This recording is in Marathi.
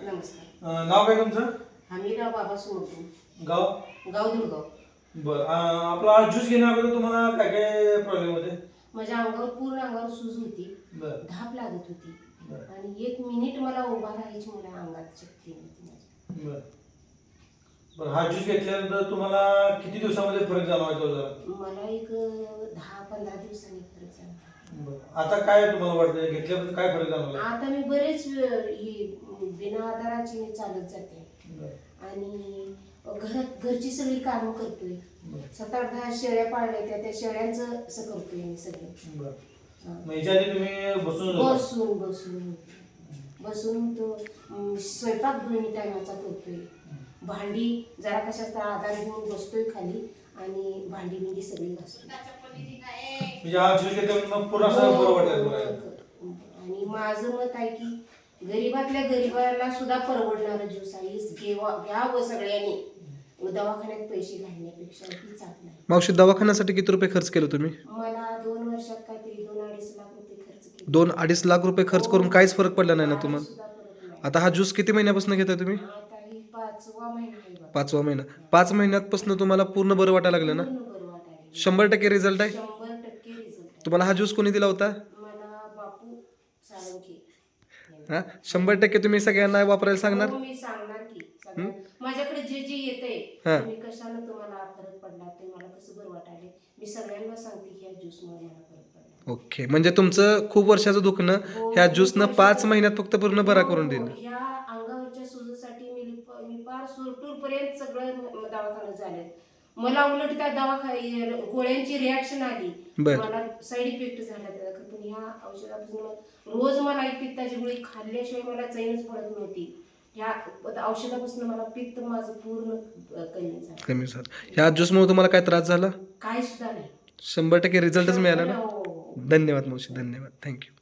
नमस्कार. नाव काय तुमचं? हमीराव बाबा सोनू. गाव? गाव दुर्गाव. बरं. आपला ज्यूस घेण्याअगोदर तुम्हाला काय काय प्रॉब्लेम होते? माझ्या अंगावर पूर्ण अंगावर सूज होती. बरं. धाप लागत होती. बरं. आणि 1 मिनिट मला उभा राहायची मला अंगात शक्ती नव्हती माझ्या. बरं. बरं, हा ज्यूस घेतल्यानंतर तुम्हाला किती दिवसामध्ये फरक जाणवायचा होता? मला एक 10-15 दिवसांनी फरक जाणवला. बरं. आता काय तुम्हाला वाटतं, घेतल्यापासून काय फरक जाणवला? आता मी बरेच ही बिना आधाराची मी चालत जाते. बरं. आणि घरची सगळी कामं करतोय. बरं. 7-8 शेळ्या पाळल्या त्या शेळ्यांचं असं करतोय मी सगळं. बरं. मग ह्याच्या आधी तुम्ही बसून तो स्वयंपाक 2 टायमाचा करतोय. भांडी जरा कशाचा आधार घेऊन बसतोय खाली आणि भांडी बिंडी सगळी घासतोय. म्हणजे हा ज्यूस घेतल्यानंतर पूर्ण असं बरं वाटलं तुम्हाला? आणि माझं मत आहे की गरीबातल्या गरीबाला सुद्धा परवडणारा ज्यूस आहे. घ्यावं सगळ्यांनी. दवाखान्यात पैसे घालण्यापेक्षा ती चांगलं आहे. मावशी, दवाखान्यासाठी किती रुपये खर्च केले तुम्ही? मला 2 वर्षात काहीतरी 2-2.5 लाख रुपये खर्च केले. 2-2.5 लाख रुपये खर्च करून काहीच फरक पडला नाही ना तुम्हाला? सुद्धा फरक नाही. आता हा ज्यूस किती महिन्यापासून घेताय तुम्ही? आता ही 5वा महिना आहे बघा. 5वा महिना. 5 महिन्यापासून तुम्हाला पूर्ण बरं वाटायला लागलं ना? पूर्ण बरं वाटायला लागलं. 100% रिझल्ट आहे? 100% रिझल्ट आहे. तुम्हाला हा ज्यूस कोणी दिला होता? मला बापू साळुंखे. हा, 100% तुम्ही सगळ्यांना वापरायला सांगणार? हो, मी सांगणार की सगळ्यांना. माझ्याकडे जे जे येतंय हा. तुम्ही कशानं तुम्हाला फरक पडला ते मला कसं बरं वाटायले मी सगळ्यांना सांगते की ह्या ज्यूसमुळे मला फरक पडला. ओके, म्हणजे तुमचं खूप वर्षाचं दुखणं हो, ह्या ज्यूसनं खूप 5 वर्षाचं. महिन्यात फक्त पूर्ण बरा करून हो, दिलं. ह्या अंगावरच्या सुजूसाठी मी फार सुरटूर पर्यंत सगळं दवाखान्यात झाले. मला उलट त्या गोळ्यांची रिॲक्शन आली. बरं. मला साईड इफेक्ट झाला त्याचा. पण ह्या औषधापासून रोज मला एक पित्ताची गोळी खाल्ल्याशिवाय मला चैनच पडत नव्हती. ह्या औषधापासून मला पित्त माझं पूर्ण कमी झालं. ह्या ज्यूसमुळे तुम्हाला काय त्रास झाला? काय सुद्धा नाही. 100% रिझल्टच मिळाला ना? हो. धन्यवाद मावशी, धन्यवाद, थँक्यू.